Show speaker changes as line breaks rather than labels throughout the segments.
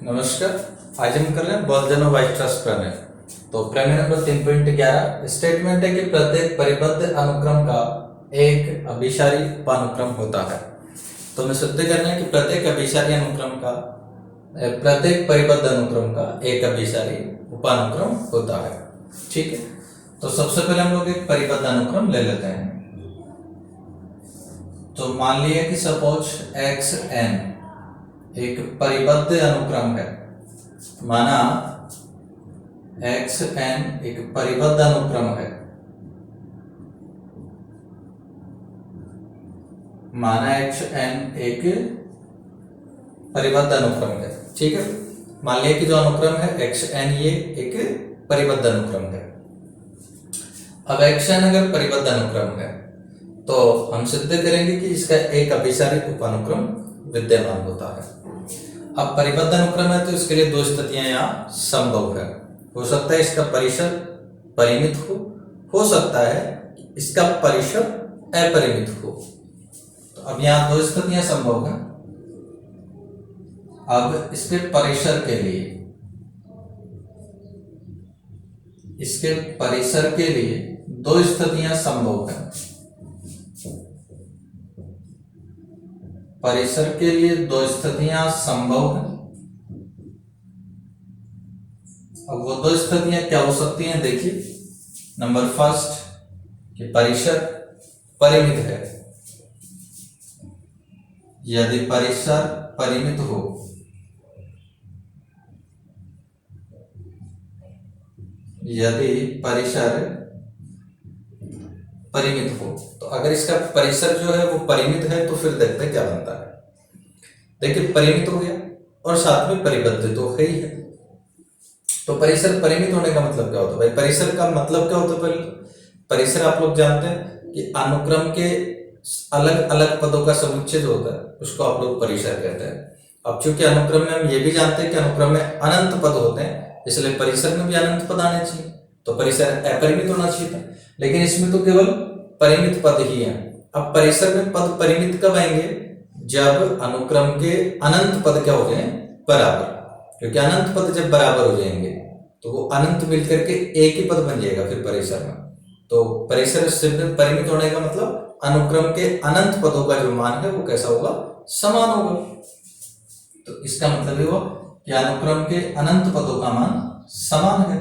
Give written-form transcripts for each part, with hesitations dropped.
नमस्कार। आज हम कर रहे हैं बोल्जन ऑफ वाइट-स्ट्रास प्रमेय। तो प्रमेय नंबर 3.11 स्टेटमेंट है कि प्रत्येक परिबद्ध अनुक्रम का एक अभिसारी उपानुक्रम होता है। तो हमें सिद्ध करना है कि प्रत्येक अभिसारी अनुक्रम का प्रत्येक परिबद्ध अनुक्रम का एक अभिसारी उपानुक्रम होता है। ठीक है, तो सबसे पहले हम लोग एक परिबद्ध अनुक्रम ले लेते हैं। तो मान लिया कि सपोज xn एक परिबद्ध अनुक्रम है। माना xn एक परिबद्ध अनुक्रम है। माना xn एक परिबद्ध अनुक्रम है। ठीक है, मान लिया कि जो अनुक्रम है xn ये एक परिबद्ध अनुक्रम है। अब xn अगर परिबद्ध अनुक्रम है तो हम सिद्ध करेंगे कि इसका एक अभिसारी उपानुक्रम विद्यमान होता है। अब परिबद्ध अनुक्रम है तो इसके लिए दो स्थितियां यहाँ संभव है। हो सकता है इसका परिसर परिमित हो सकता है इसका परिसर अपरिमित हो। तो अब यहाँ दो स्थितियां संभव है। अब इसके परिसर के लिए दो स्थितियां संभव है। परिसर के लिए दो स्थितियां संभव है। अब वो दो स्थितियां क्या हो सकती हैं, देखिए। नंबर फर्स्ट कि परिसर परिमित है। यदि परिसर परिमित हो तो अगर इसका परिसर जो है वो परिमित है तो फिर देखते हैं क्या बनता है। देखिए, परिमित हो गया और साथ में परिबद्ध तो है ही है। तो परिसर परिमित होने का मतलब क्या होता है भाई? परिसर का मतलब क्या होता है? पहले परिसर आप लोग जानते हैं कि अनुक्रम के अलग अलग पदों का समुच्चय जो होता है उसको आप लोग परिसर कहते हैं। अब चूंकि अनुक्रम में हम ये भी जानते हैं कि अनुक्रम में अनंत पद होते हैं, इसलिए परिसर में भी अनंत पद आने चाहिए। तो परिसर अपरिमित होना चाहिए था, लेकिन इसमें तो केवल परिमित पद ही है। अब परिसर में पद परिमित कब आएंगे? जब अनुक्रम के अनंत पद क्या हो जाए? बराबर। क्योंकि अनंत पद जब बराबर हो जाएंगे तो वो अनंत मिलकर के एक ही पद बन जाएगा फिर परिसर में। तो परिसर से परिमित होने का मतलब अनुक्रम के अनंत पदों का जो मान है वो कैसा होगा? समान होगा। तो इसका मतलब ये हुआ कि अनुक्रम के अनंत पदों का मान समान है।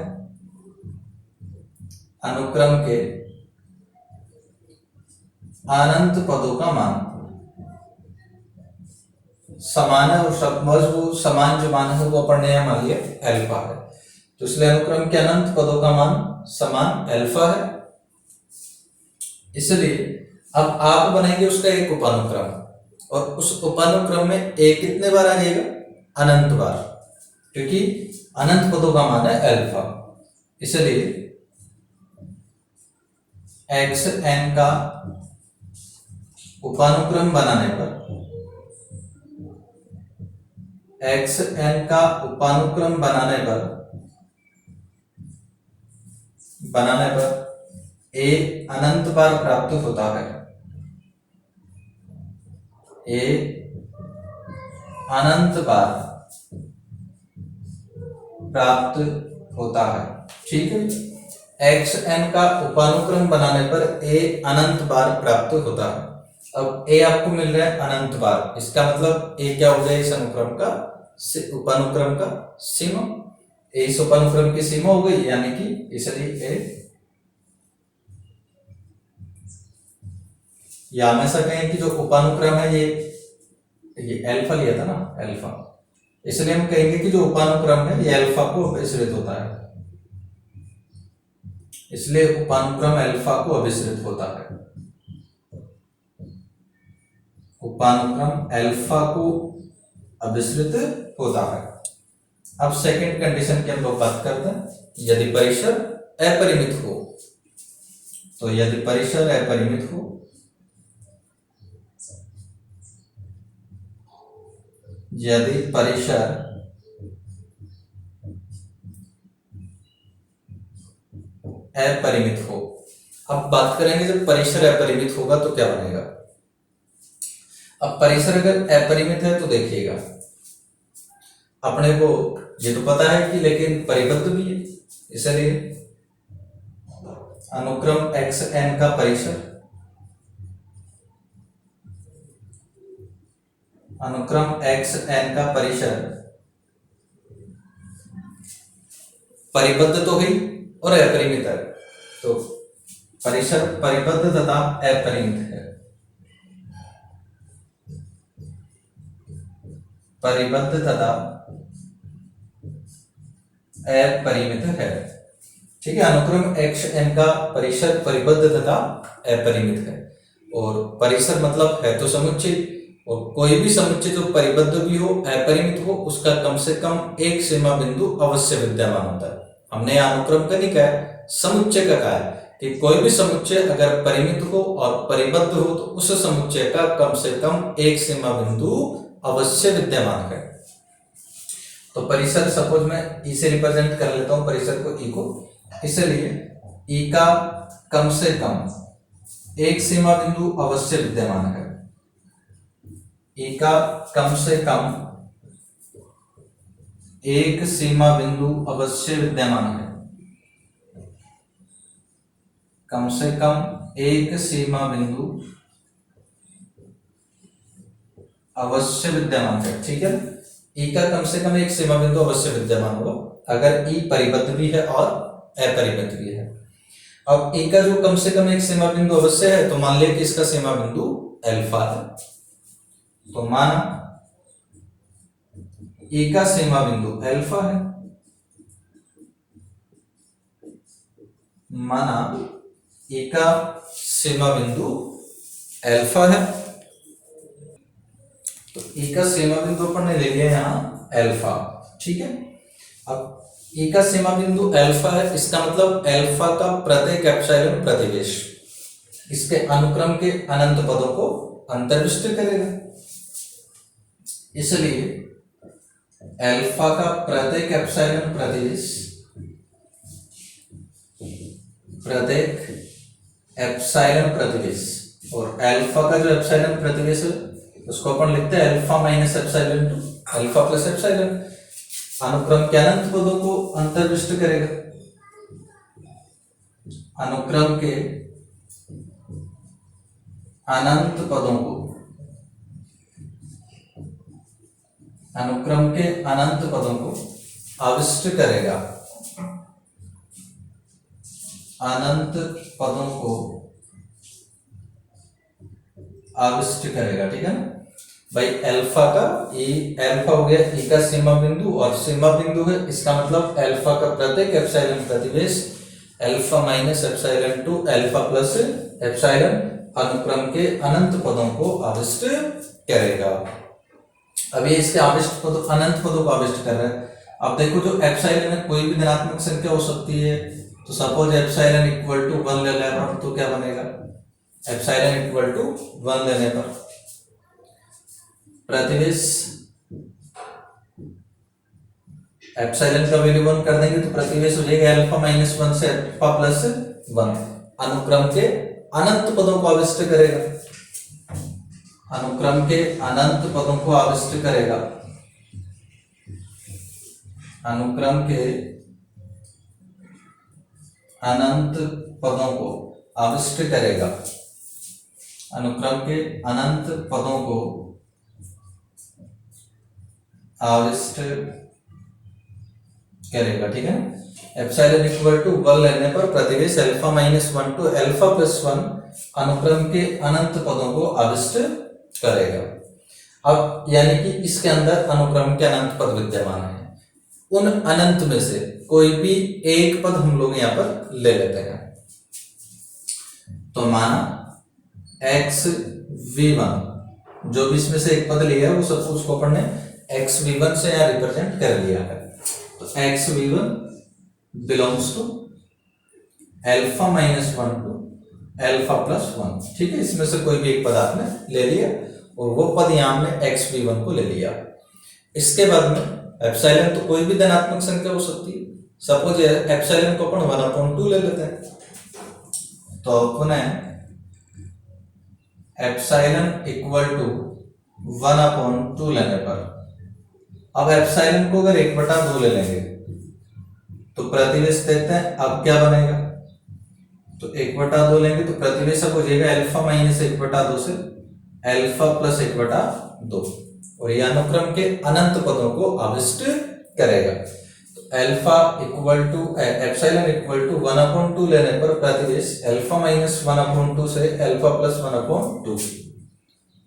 अनुक्रम के अनंत पदों का मान समान है और सपोज वो समान जो मान है वो अपन ने यहां मान लिया अल्फा है। तो इसलिए अनुक्रम के अनंत पदों का मान समान अल्फा है। इसलिए अब आप बनाएंगे उसका एक उपानुक्रम और उस उपानुक्रम में एक कितने बार आ जाएगा? अनंत बार, क्योंकि अनंत पदों का मान है अल्फा। इसलिए xn का उपानुक्रम बनाने पर a अनंत बार प्राप्त होता है। a अनंत बार प्राप्त होता है। ठीक है, xn का उपानुक्रम बनाने पर a अनंत बार प्राप्त होता है। अब a आपको मिल रहा है अनंत बार, इसका मतलब a क्या हो गया? इस अनुक्रम का उपानुक्रम का सीमा। इस उपानुक्रम की सीमा हो गई, यानी कि इसलिए a या हमेशा कहें कि जो उपानुक्रम है ये अल्फा लिया था ना, अल्फा। इसलिए हम कहेंगे कि जो उपानुक्रम है ये अल्फा को अभिसरित होता है। इसलिए उपानुक्रम अल्फा को अभिसरित होता है। उपानुक्रम अल्फा को अभिसरित होता है। अब सेकंड कंडीशन की हम लोग बात करते हैं। यदि परिसर अपरिमित हो, तो यदि परिसर अपरिमित हो अब बात करेंगे जब परिसर अपरिमित होगा तो क्या बनेगा। अब परिसर अगर अपरिमित है तो देखिएगा अपने को ये तो पता है कि लेकिन परिबद्ध भी है, इसलिए अनुक्रम एक्स एन का परिसर, अनुक्रम एक्स एन का परिसर परिबद्ध तो हुई और अपरिमित है, तो परिसर परिबद्ध तथा अपरिमित है, परिबद्ध तथा अपरिमित है। ठीक है, अनुक्रम एक्स एन का परिसर परिबद्ध तथा अपरिमित है, और परिसर मतलब है तो समुच्चय, और कोई भी समुच्चय जो परिबद्ध भी हो अपरिमित हो उसका कम से कम एक सीमा बिंदु अवश्य विद्यमान होता है। हमने अनुक्रम का नहीं कहा, समुच्चय का कहा है कि कोई भी समुच्चय अगर परिमित हो और परिबद्ध हो तो उस समुच्चय का कम से कम एक सीमा बिंदु अवश्य विद्यमान है। तो परिसर सपोज मैं ई से रिप्रेजेंट कर लेता हूं परिसर को, ई को, इसलिए ई का कम से कम एक सीमा बिंदु अवश्य विद्यमान है, ई का कम से कम एक सीमा बिंदु अवश्य विद्यमान है, कम से कम एक सीमा बिंदु अवश्य विद्यमान है। ठीक है, ई का कम से कम एक सीमा बिंदु अवश्य विद्यमान होगा अगर ई परिबद्ध भी है और अपरिबद्ध भी है। अब ई का जो कम से कम एक सीमा बिंदु अवश्य है तो मान लिया कि इसका सीमा बिंदु अल्फा है, तो माना ई का सीमा बिंदु अल्फा है, माना ई का सीमा बिंदु अल्फा है, तो ई का सीमा बिंदु अपन ने ले लिया यहां अल्फा। ठीक है, अब ई का सीमा बिंदु अल्फा है, इसका मतलब अल्फा का प्रत्येक एप्सिलॉन प्रतिवेश इसके अनुक्रम के अनंत पदों को अंतर्विष्ट करेगा, इसलिए अल्फा का प्रत्येक एप्सिलॉन प्रतिवेश, प्रत्येक एप्सिलॉन प्रतिवेश, और अल्फा का जो एप्सिलॉन प्रतिवेश है उसको अपन लिखते हैं alpha minus epsilon to alpha plus epsilon, अनुक्रम के अनंत पदों को अंतर्विष्ट करेगा, अनुक्रम के अनंत पदों को, अनुक्रम के अनंत पदों को आविष्ट करेगा, अनंत पदों को आविष्ट करेगा। ठीक है ना भाई, अल्फा का ई, अल्फा हो गया ई का सीमा बिंदु, और सीमा बिंदु है इसका मतलब अल्फा का प्रत्येक एप्सिलॉन प्रतिवेश alpha minus epsilon to alpha plus epsilon अनुक्रम के अनंत पदों को आविष्ट करेगा। अब ये इसके आविष्ट पदों, अनंत पदों को आविष्ट कर रहा है। अब देखो जो एप्सिलॉन है कोई भी धनात्मक संख्या हो सकती है, तो सपोज एप्सिलॉन इक्वल टू 1 ले लें अपन, तो क्या बनेगा, एप्सिलॉन इक्वल टू 1 लेने पर प्रतिवेश एप्सिलॉन का वैल्यू 1 कर देंगे तो प्रतिवेश हो जाएगा अल्फा माइनस 1 से अल्फा प्लस 1, अनुक्रम के अनंत पदों को आविष्ट करेगा, अनुक्रम के अनंत पदों को आविष्ट करेगा, अनुक्रम के अनंत पदों को आविष्ट करेगा, अनुक्रम के अनंत पदों को आविष्ट करेगा। ठीक है, एप्सिलॉन इक्वल टू 1 लेने पर प्रतिवेश alpha minus 1 to alpha plus 1 अनुक्रम के अनंत पदों को आविष्ट करेगा। अब यानी कि इसके अंदर अनुक्रम के अनंत पद विद्यमान है, उन अनंत में से कोई भी एक पद हम लोग यहां पर ले लेते हैं, तो माना एक्स v1 जो भी इसमें से एक पद लिया है वो सब उसको अपन ने एक्स v1 से यहां रिप्रेजेंट कर लिया है, तो x v1 belongs to alpha minus 1 to alpha plus 1। ठीक है, इसमें से कोई भी एक पद आपने ले लिया और वो पद यहां हमने एक्स v1 को ले लिया। इसके बाद में एप्सिलॉन तो कोई भी धनात्मक संख्या हो सकती है, सपोज एप्सिलॉन को अपन 1/2 ले लेते हैं, तो पुनः एप्सिलॉन इक्वल टू 1/2 लेने पर अब एप्सिलॉन को अगर 1/2 ले लेंगे तो प्रतिवेश देखते हैं अब क्या बनेगा। तो 1/2 लेंगे तो प्रतिवेश हो जाएगा अल्फा माइनस 1/2 से अल्फा प्लस 1/2, और यह अनुक्रम के अनंत पदों को आविष्ट करेगा। तो alpha equal to epsilon equal to 1/2 लेने पर प्रतिवेश अल्फा माइनस 1/2 से अल्फा प्लस 1/2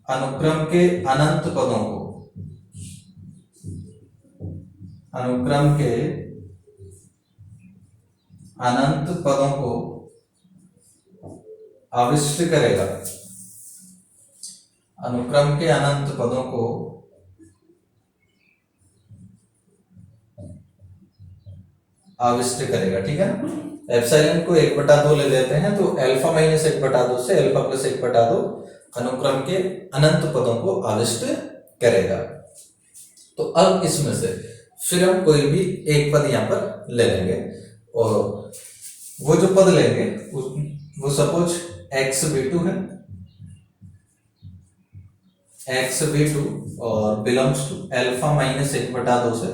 अनुक्रम के अनंत पदों को, अनुक्रम के अनंत पदों को आविष्ट करेगा, अनुक्रम के अनंत पदों को आविष्ट करेगा। ठीक है ना। एप्सिलॉन को 1/2 ले लेते हैं तो अल्फा माइनस 1/2 से अल्फा प्लस 1/2 अनुक्रम के अनंत पदों को आविष्ट करेगा। तो अब इसमें से फिर हम कोई भी एक पद यहां पर ले लेंगे, और वो जो पद लेंगे वो सपोज x_v2 है, x_v2 और बिलोंग्स टू अल्फा माइनस 1/2 से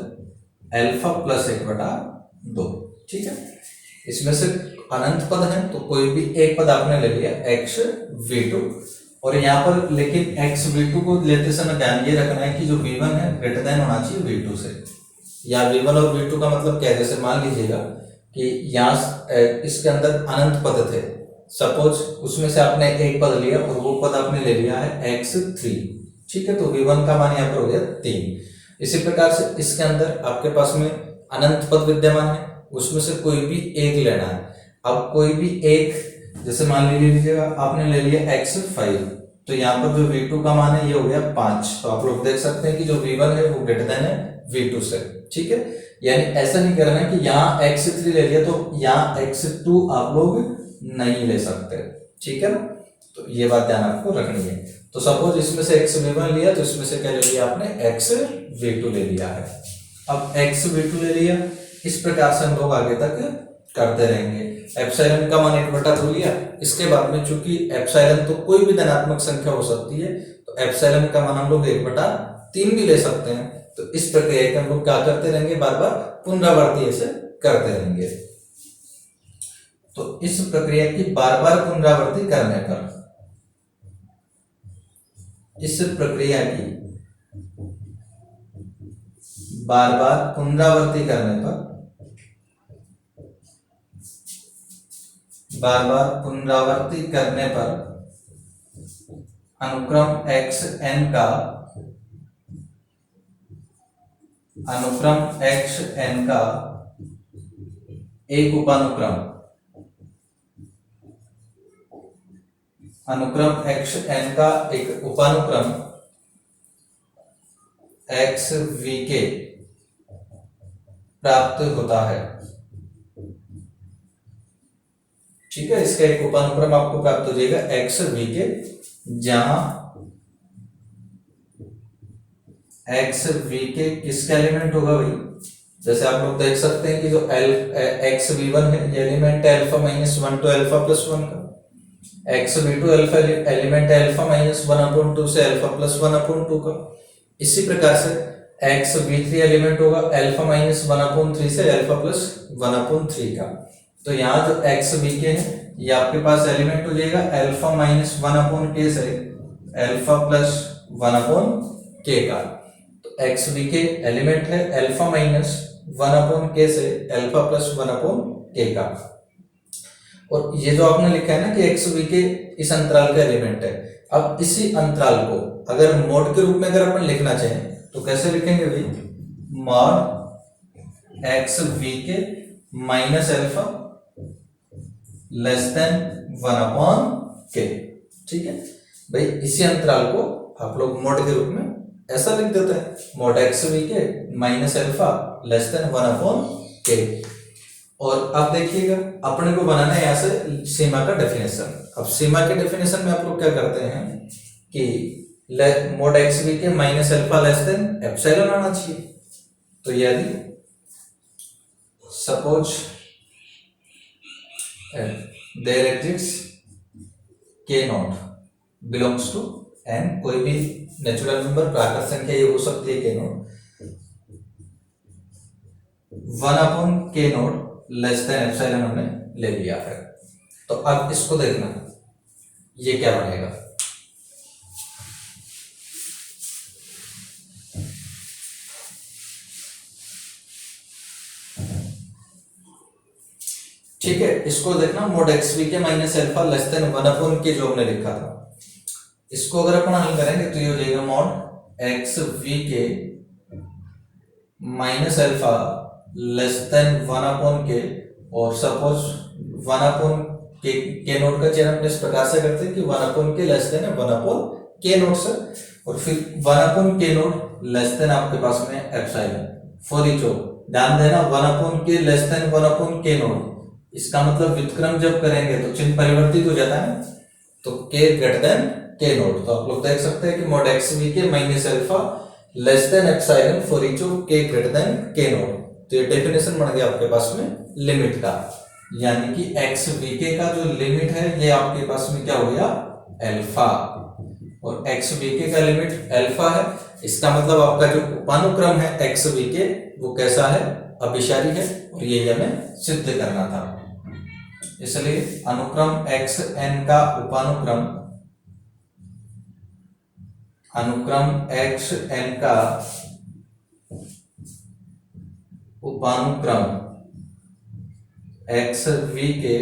अल्फा प्लस 1/2। ठीक है, इसमें से अनंत पद है तो कोई भी एक पद आपने ले लिया x_v2, और यहाँ पर लेकिन x_v2 को लेते समय ध्यान ये रखना है कि जो v1 है ग्रेटर देन होना चाहिए v2 से, या v1 और v2 का मतलब क्या है, जैसे मान लीजिएगा कि यहाँ इसके अंदर अनंत पद थे, सपोज उसमें से आपने एक पद लिया और वो पद आपने ले लिया है x3। ठीक है, तो v1 का मान यहाँ पर हो गया 3। इसी प्रकार से इसके अंदर आपके पास में अनंत पद विद्यमान है, उसमें से कोई भी एक लेना है। अब कोई भी एक, जैसे मान लीजिएगा आपने ले लिया x5, तो यहाँ पर जो v2 का मान है ये हो गया 5। तो आप लोग देख सकते हैं कि जो v1 है वो ग्रेटर देन है v2 से। ठीक है, यानी ऐसा नहीं करना है कि यहाँ x3 ले लिया तो यहाँ x2 आप लोग नहीं ले सकते। ठीक है ना, तो ये बात ध्यान आपको रखनी है। तो सपोज इसमें से x_v1 लिया तो इसमें से क्या ले लिया आपने x_v2 ले लिया है। अब x_v2 ले लिया, इस प्रकार से हम लोग आगे तक करते रहेंगे। एप्सिलॉन का मान 1/2 लिया, इसके बाद में चूंकि एप्सिलॉन तो कोई भी धनात्मक संख्या हो सकती है, तो एप्सिलॉन का मान हम लोग 1/3 भी ले सकते हैं। तो इस प्रक्रिया का हम लोग क्या करते रहेंगे, बार बार पुनरावृत्ति ऐसे करते रहेंगे। तो इस प्रक्रिया की बार बार पुनरावृत्ति करने पर, इस प्रक्रिया की बार बार पुनरावृत्ति करने पर, बार बार पुनरावृत्ति करने पर अनुक्रम xn का, अनुक्रम xn का एक उपानुक्रम, अनुक्रम xn का एक उपानुक्रम xvk प्राप्त होता है। ठीक है, इसका एक उपानुक्रम आपको प्राप्त हो जाएगा xvk, जहां xvk किसका एलिमेंट होगा भाई, जैसे आप लोग देख सकते हैं कि जो xv1 है ये एलिमेंट है alpha minus 1 to alpha plus 1 का, xv2 अल्फा एलिमेंट है अल्फा माइनस 1/2 से अल्फा प्लस 1/2 का। इसी प्रकार से xv3 एलिमेंट होगा अल्फा माइनस 1/3 से अल्फा प्लस 1/3 का। तो यहाँ जो xvk है ये आपके पास एलिमेंट हो जाएगा अल्फा माइनस 1/k से अल्फा प्लस 1/k का। तो xvk एलिमेंट है अल्फा माइनस 1/k से अल्फा प्लस 1/k का। और ये जो आपने लिखा है ना कि xvk इस अंतराल का एलिमेंट है, अब इसी अंतराल को अगर मोड के रूप में अगर अपन लिखना चाहें तो कैसे लिखेंगे भाई, mod xvk minus alpha less then 1/k। ठीक है भाई, इसी अंतराल को आप लोग मोड के रूप में ऐसा लिख देते हैं, mod xvk minus alpha less then 1/k। और अब देखिएगा अपने को बनाना है यहाँ से सीमा का डेफिनेशन। अब सीमा के डेफिनेशन में आप लोग क्या करते हैं कि mod xvk minus alpha less than epsilon आना चाहिए। तो यदि suppose there exists k not belongs to n, कोई भी नेचुरल नंबर प्राकृत संख्या ये हो सकती है k not, 1/k0 less than epsilon हमने ले लिया है। तो अब इसको देखना ये क्या बनेगा। ठीक है, इसको देखना मोड एक्स वी के minus alpha less than 1/k जो हमने लिखा था, इसको अगर अपन हल करेंगे तो ये हो जाएगा मोड एक्स वी के minus alpha less than 1/k। और सपोज 1/k नोट का चयन अपने इस प्रकार से करते हैं कि 1/k less than 1/k note से, और फिर 1/k नोट लेस देन आपके पास में एप्सिलॉन फॉर ईच ऑफ। ध्यान देना 1/k less than 1/k note, इसका मतलब व्युत्क्रम जब करेंगे तो चिन्ह परिवर्तित हो जाता है, तो k greater than k note. तो आप लोग देख सकते हैं कि मोड एक्स वी के minus alpha less than epsilon for each of k greater than k note. तो ये डेफिनेशन बन गया आपके पास में लिमिट का, यानी कि एक्स वी के का जो लिमिट है ये आपके पास में क्या हो गया अल्फा, और एक्स वी के का लिमिट अल्फा है। इसका मतलब आपका जो उपानुक्रम है एक्स वी के वो कैसा है, अभिसारी है, और ये हमें सिद्ध करना था। इसलिए अनुक्रम एक्स एन का उपानुक्रम, अनुक्रम एक्स एन का उपानुक्रम एक्स वी के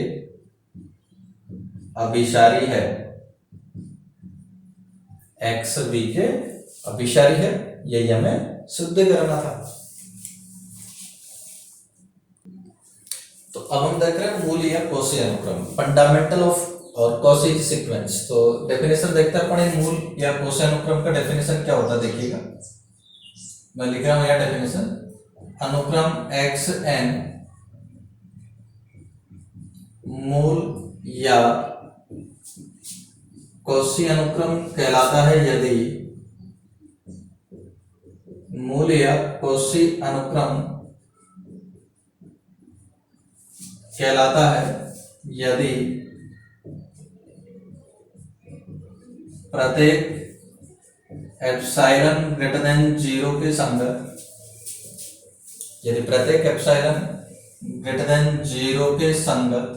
अभिसारी है, एक्स वी के अभिसारी है, यही हमें सिद्ध करना था। तो अब हम देख रहे हैं मूल या कॉची अनुक्रम, फंडामेंटल ऑफ और कॉची सीक्वेंस। तो डेफिनेशन देखते हैं अपन मूल या कॉची अनुक्रम का डेफिनेशन क्या होता है, देखिएगा मैं लिख रहा हूं यह डेफिनेशन। अनुक्रम एक्स एन मूल या कॉची अनुक्रम कहलाता है यदि मूल या कॉची अनुक्रम कहलाता है यदि प्रत्येक एप्सिलॉन ग्रेटर देन 0 के संगत, यदि प्रत्येक एप्सिलॉन ग्रेटर देन 0 के संगत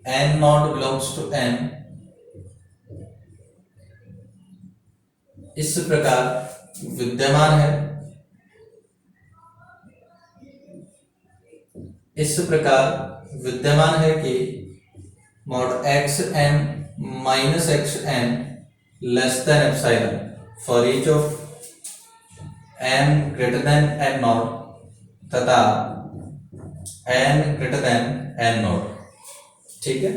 n not belongs to n, इस प्रकार विद्यमान है, इस प्रकार विद्यमान है कि mod x n minus x n less than epsilon for each of n greater than n not तथा n greater than n not. ठीक है,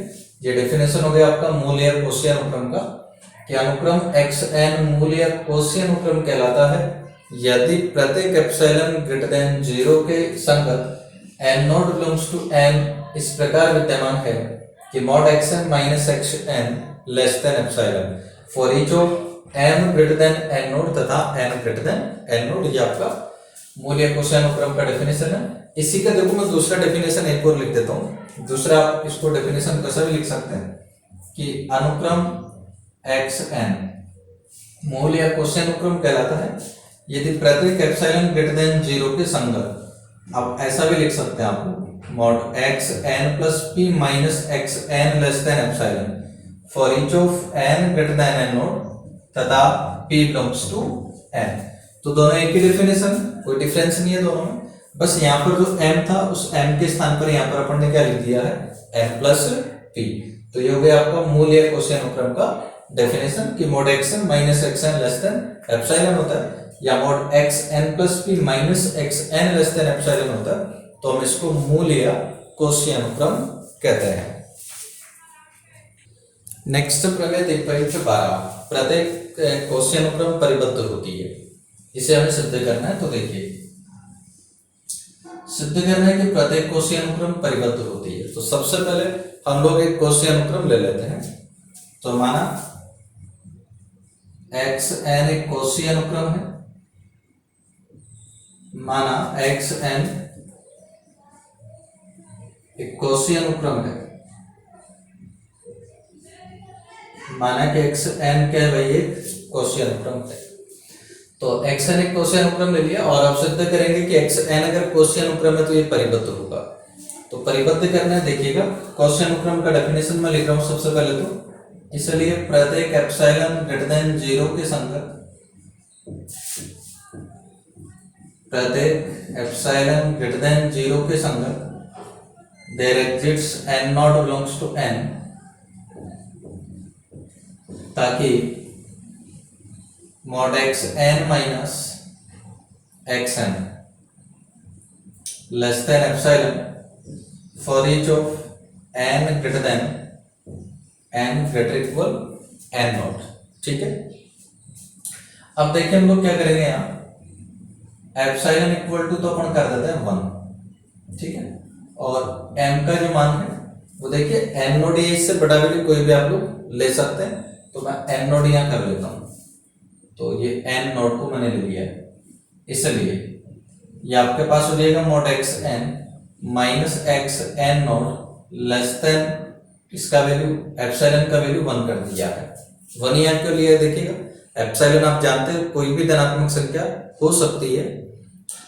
ये डेफिनेशन हो गया आपका मूल या कॉची अनुक्रम का, कि अनुक्रम एक्स एन मूल या कॉची अनुक्रम कहलाता है यदि प्रत्येक एप्सिलॉन ग्रेटर देन 0 के संगत n not belongs to n इस प्रकार विद्यमान है कि mod x n minus x n less than epsilon for each of n greater than n not तथा n greater than n not. ये आपका मूल या कॉची अनुक्रम का डेफिनेशन है। इसी का देखो मैं दूसरा डेफिनेशन एक और लिख देता हूँ, दूसरा आप इसको डेफिनेशन कैसा भी लिख सकते हैं कि अनुक्रम एक्स एन मूल या कॉची अनुक्रम कहलाता है यदि प्रत्येक एप्सिलॉन ग्रेटर देन 0 के संगत, आप ऐसा भी लिख सकते हैं आप mod x n plus p minus x n less than epsilon for each of n greater than n not तथा p बिलोंग्स टू n। तो दोनों एक ही डेफिनेशन, कोई डिफरेंस नहीं है दोनों में, बस यहाँ पर जो m था उस m के स्थान पर यहाँ पर अपन ने क्या लिख दिया है n प्लस p। तो ये हो गया आपका मूल या कॉची अनुक्रम का डेफिनेशन कि mod x n minus x n less than epsilon होता है, या mod x n plus p minus x n less than epsilon होता है, तो हम इसको मूल या कॉची अनुक्रम कहते हैं। नेक्स्ट प्रमेय 3.12, प्रत्येक कॉची अनुक्रम परिबद्ध होती है, इसे हमें सिद्ध करना है। तो देखिए सिद्ध करना है कि प्रत्येक कॉची अनुक्रम परिबद्ध होती है, तो सबसे पहले हम लोग एक कॉची अनुक्रम ले लेते हैं। तो माना एक्स एन एक कॉची अनुक्रम है, माना एक्स एन एक कॉची अनुक्रम है, माना कि एक्स एन क्या है भाई एक कॉची अनुक्रम है। तो तो एक्स एन एक कोशी अनुक्रम ले लिया और आप सिद्ध करेंगे कि एक्स एन अगर कोशी अनुक्रम है तो ये परिबद्ध होगा। तो परिबद्ध करना है, देखिएगा कोशी अनुक्रम का डेफिनेशन में लिख रहा हूं सबसे पहले तो, इसलिए प्रत्येक एप्सिलॉन ग्रेटर देन 0 के संगत, प्रत्येक एप्सिलॉन ग्रेटर देन 0 के संगत there exists n naught belongs to n, ताकि mod x n minus x n less than epsilon for each of n greater than n greater equal n naught. ठीक है, अब देखिए हम लोग क्या करेंगे, यहाँ एप्सिलॉन इक्वल टू तो अपन कर देते हैं 1, ठीक है, और m का जो मान है वो देखिए n नोड, ये इससे बड़ा वैल्यू कोई भी आप लोग ले सकते हैं, तो मैं n नोड यहाँ कर लेता हूं। तो ये n नोड को मैंने ले लिया है, इसलिए ये आपके पास हो जाएगा mod x n minus x n naught less than इसका वैल्यू एप्सिलॉन का वैल्यू 1 कर दिया है। 1 यहाँ क्यों लिया है, देखिएगा एप्सिलॉन आप जानते हैं कोई भी धनात्मक संख्या हो सकती है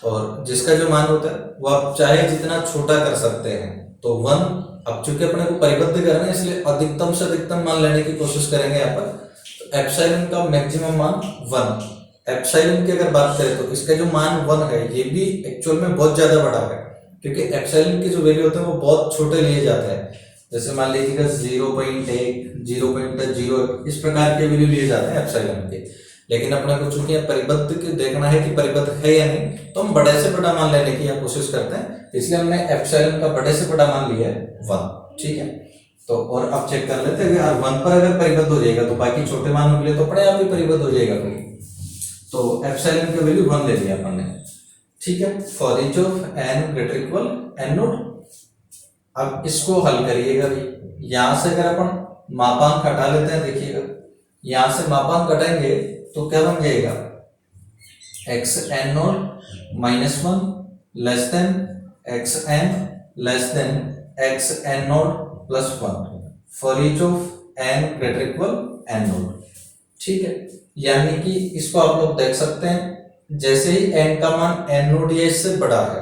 और जिसका जो मान होता है वो आप चाहे जितना छोटा कर सकते हैं। तो 1, अब चूंकि अपने को परिबद्ध करना है इसलिए अधिकतम से अधिकतम मान लेने की कोशिश करेंगे यहाँ पर। तो एप्सिलॉन का मैक्सिमम मान 1, एप्सिलॉन की अगर बात करें तो इसका जो मान 1 है ये भी एक्चुअल में बहुत ज्यादा बड़ा है, क्योंकि एप्सिलॉन के जो वैल्यू होते हैं वो बहुत छोटे लिए जाते हैं। जैसे मान लीजिएगा 0.1, 0.0 इस प्रकार के वैल्यू लिए जाते हैं एप्सिलॉन के, लेकिन अपने को चूंकि परिबद्ध के देखना है कि परिबद्ध है या नहीं, तो हम बड़े से बड़ा मान लेने की कोशिश करते हैं, इसलिए हमने एप्सिलॉन का बड़े से बड़ा मान लिया है 1। ठीक है, तो और अब चेक कर लेते हैं कि 1 पर अगर परिबद्ध हो जाएगा तो बाकी छोटे मानों के लिए तो अपने आप ही परिबद्ध हो जाएगा कोई। तो एप्सिलॉन का वैल्यू 1 ले लिया अपन ने। ठीक है, for each of n greater equal n naught. अब इसको हल करिएगा भाई, यहां से अगर अपन मापांक हटा लेते हैं, देखिएगा यहां से मापांक हटाएंगे तो क्या बन जाएगा, x n naught minus 1 less than x n less than x n naught plus 1 for each of n greater equal n naught. ठीक है, यानी कि इसको आप लोग देख सकते हैं, जैसे ही n का मान n नोड या इससे बड़ा है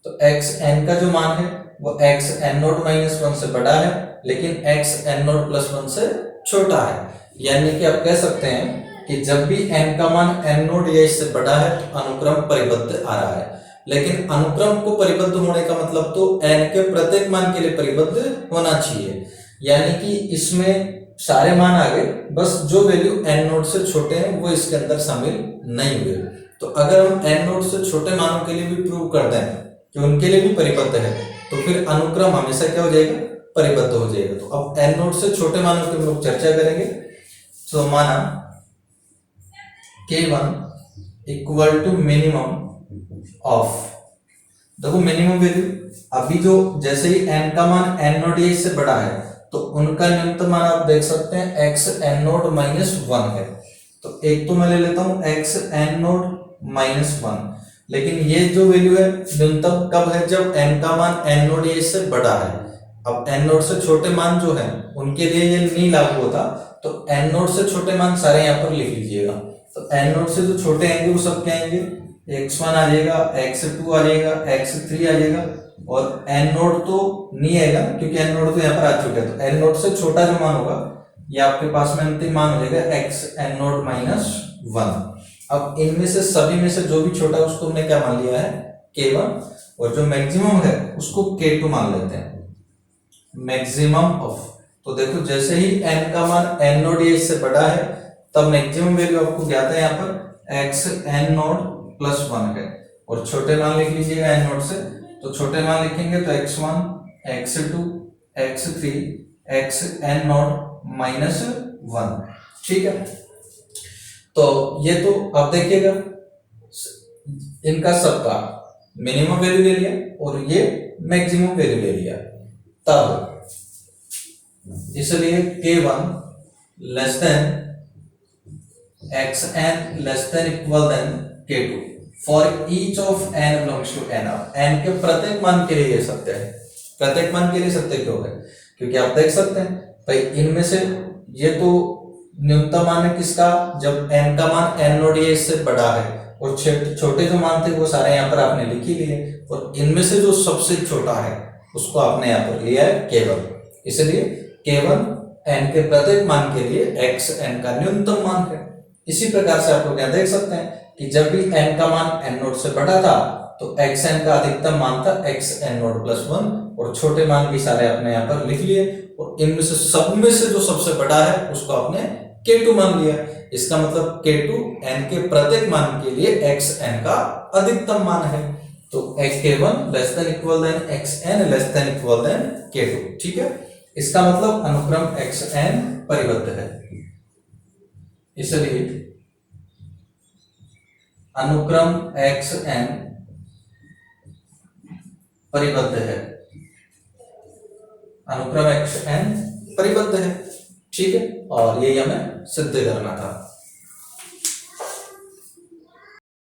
तो x n का जो मान है वो x n नोड माइनस 1 से बड़ा है, लेकिन x n नोड प्लस 1 से छोटा है। यानी कि आप कह सकते हैं कि जब भी n का मान n नोड या इससे बड़ा है तो अनुक्रम परिबद्ध आ रहा है, लेकिन अनुक्रम को परिबद्ध होने का मतलब तो n के प्रत्येक मान के लिए परिबद्ध होना चाहिए। यानी कि इसमें सारे मान आ गए, बस जो वैल्यू n नोड से छोटे हैं वो इसके अंदर शामिल नहीं हुए। तो अगर हम n नोड से छोटे मानों के लिए भी प्रूव कर दें कि उनके लिए भी परिबद्ध है, तो फिर अनुक्रम हमेशा क्या हो जाएगा, परिबद्ध हो जाएगा। तो अब n नोड से छोटे मानों की हम लोग चर्चा करेंगे। तो माना k1 equal to minimum of, देखो मिनिमम वैल्यू अभी जो जैसे ही n का मान n नोड या इससे बड़ा है तो उनका न्यूनतम मान आप देख सकते हैं x n नोड माइनस 1 है। तो एक तो मैं ले लेता हूं x n नोड माइनस 1, लेकिन ये जो वैल्यू है न्यूनतम कब है, जब n का मान n नोड या इससे बड़ा है। अब n नोड से छोटे मान जो है उनके लिए ये नहीं लागू होता, तो n नोड से छोटे मान सारे यहाँ पर लिख लीजिएगा। तो n नोड से जो छोटे आएंगे वो सब क्या आएंगे, x1 आ जाएगा, x2 आ जाएगा, x3 आ जाएगा, और n नोड तो नहीं आएगा क्योंकि n नोड तो यहाँ पर आ चुका है। तो n नोड से छोटा जो मान होगा ये आपके पास में अंतिम मान हो जाएगा x n नोड माइनस 1। अब इनमें से सभी में से जो भी छोटा उसको हमने क्या मान लिया है, k1, और जो मैक्सिमम है उसको k2 मान लेते हैं, मैक्सिमम ऑफ। तो देखो जैसे ही n का मान n नोड या इससे बड़ा है तब मैक्सिमम वैल्यू आपको ज्ञात है, यहाँ पर x n नोड प्लस 1 है, और छोटे मान लिख लीजिएगा n नोड से। तो छोटे मान लिखेंगे तो x1, x2, x3, x n node minus 1। ठीक है, तो ये तो अब देखिएगा इनका सबका मिनिमम वैल्यू ले लिया और ये मैक्सिमम वैल्यू ले लिया, तब इसलिए k1 less than xn less than equal than k2 for each of n belongs to n। n के प्रत्येक मान के लिए ये सत्य है। प्रत्येक मान के लिए सत्य क्यों है, क्योंकि आप देख सकते हैं भाई इनमें से ये तो न्यूनतम मान है किसका, जब n का मान n नोड ये इससे बड़ा है, और छोटे जो मान थे वो सारे यहाँ पर आपने लिख ही लिए, और इनमें से जो सबसे छोटा है उसको आपने यहाँ पर लिया है k1, इसलिए k1 n के प्रत्येक मान के लिए xn का न्यूनतम मान है। इसी प्रकार से आप लोग यहाँ देख सकते हैं कि जब भी n का मान n नोड से बड़ा था तो xn का अधिकतम मान था xn नोड प्लस 1, और छोटे मान भी सारे आपने यहाँ पर लिख लिए, और इनमें से सब में से जो सबसे बड़ा है उसको आपने k2 मान लिया। इसका मतलब k2 n के प्रत्येक मान के लिए xn का अधिकतम मान है, तो k1 less than equal than xn less than equal than k2। ठीक है, इसका मतलब अनुक्रम xn परिबद्ध है, इसलिए अनुक्रम xn परिबद्ध है, अनुक्रम xn परिबद्ध है। ठीक है, और यही हमें सिद्ध करना था।